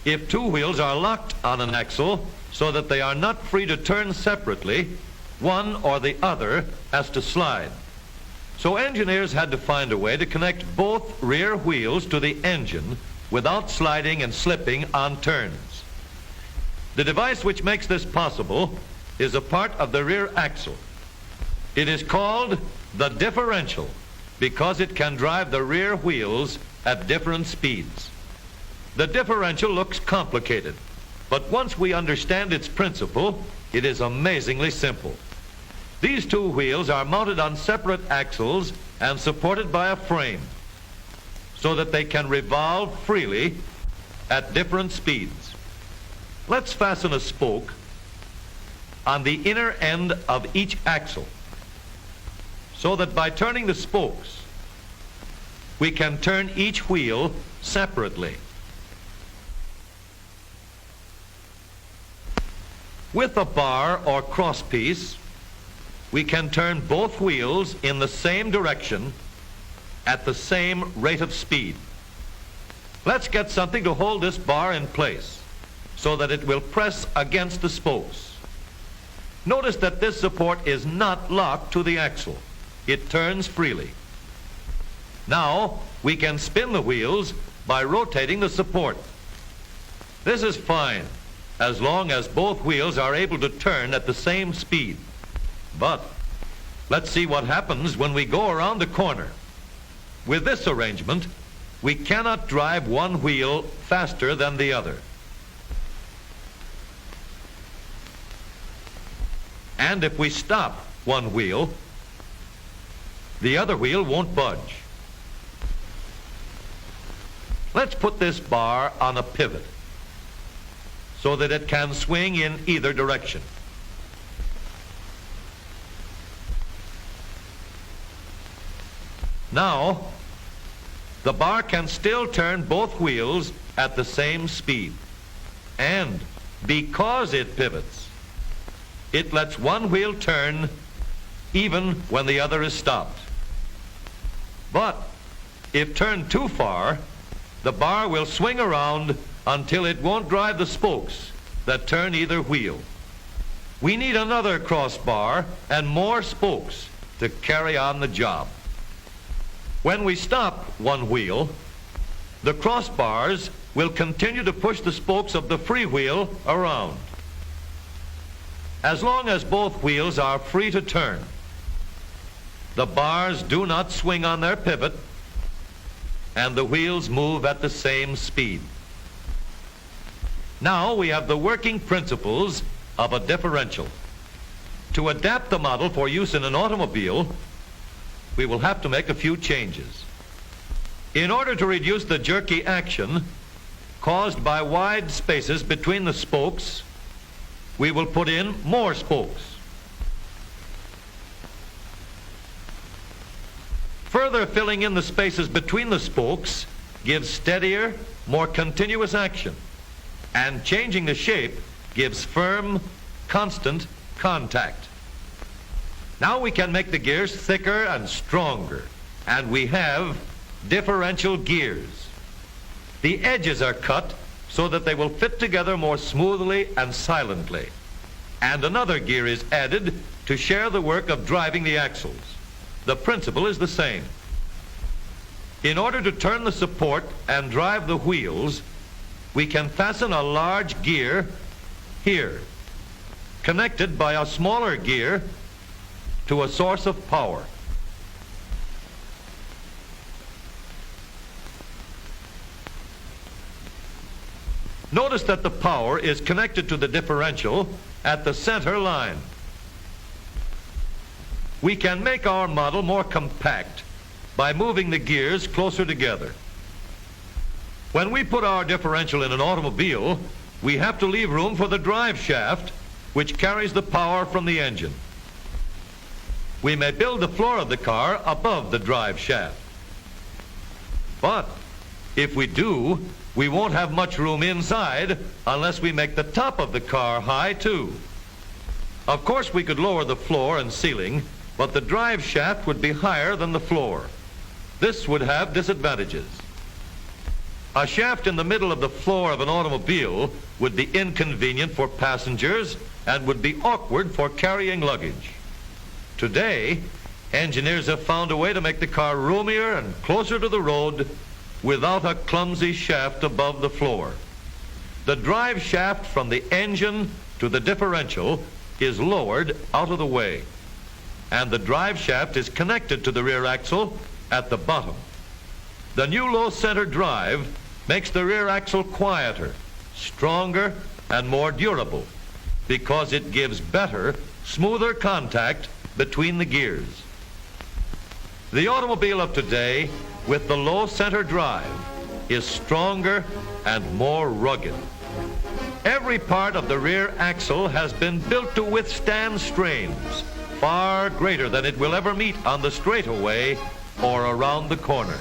If two wheels are locked on an axle so that they are not free to turn separately, one or the other has to slide. So engineers had to find a way to connect both rear wheels to the engine without sliding and slipping on turns. The device which makes this possible is a part of the rear axle. It is called the differential because it can drive the rear wheels at different speeds. The differential looks complicated, but once we understand its principle, it is amazingly simple. These two wheels are mounted on separate axles and supported by a frame so that they can revolve freely at different speeds. Let's fasten a spoke on the inner end of each axle so that by turning the spokes, we can turn each wheel separately. With a bar or crosspiece, we can turn both wheels in the same direction at the same rate of speed. Let's get something to hold this bar in place so that it will press against the spokes. Notice that this support is not locked to the axle. It turns freely. Now we can spin the wheels by rotating the support. This is fine as long as both wheels are able to turn at the same speed. But let's see what happens when we go around the corner. With this arrangement, we cannot drive one wheel faster than the other. And if we stop one wheel, the other wheel won't budge. Let's put this bar on a pivot so that it can swing in either direction. Now, the bar can still turn both wheels at the same speed. And because it pivots, it lets one wheel turn even when the other is stopped. But if turned too far, the bar will swing around until it won't drive the spokes that turn either wheel. We need another crossbar and more spokes to carry on the job. When we stop one wheel, the crossbars will continue to push the spokes of the free wheel around. As long as both wheels are free to turn, the bars do not swing on their pivot and the wheels move at the same speed. Now we have the working principles of a differential. To adapt the model for use in an automobile, we will have to make a few changes. In order to reduce the jerky action caused by wide spaces between the spokes, we will put in more spokes. Further filling in the spaces between the spokes gives steadier, more continuous action, and changing the shape gives firm, constant contact. Now we can make the gears thicker and stronger, and we have differential gears. The edges are cut so that they will fit together more smoothly and silently, and another gear is added to share the work of driving the axles. The principle is the same. In order to turn the support and drive the wheels, we can fasten a large gear here, connected by a smaller gear to a source of power. Notice that the power is connected to the differential at the center line. We can make our model more compact by moving the gears closer together. When we put our differential in an automobile, we have to leave room for the drive shaft, which carries the power from the engine. We may build the floor of the car above the drive shaft. But if we do, we won't have much room inside unless we make the top of the car high too. Of course, we could lower the floor and ceiling, but the drive shaft would be higher than the floor. This would have disadvantages. A shaft in the middle of the floor of an automobile would be inconvenient for passengers and would be awkward for carrying luggage. Today, engineers have found a way to make the car roomier and closer to the road without a clumsy shaft above the floor. The drive shaft from the engine to the differential is lowered out of the way, and the drive shaft is connected to the rear axle at the bottom. The new low center drive makes the rear axle quieter, stronger, and more durable because it gives better, smoother contact between the gears. The automobile of today with the low center drive is stronger and more rugged. Every part of the rear axle has been built to withstand strains far greater than it will ever meet on the straightaway or around the corner.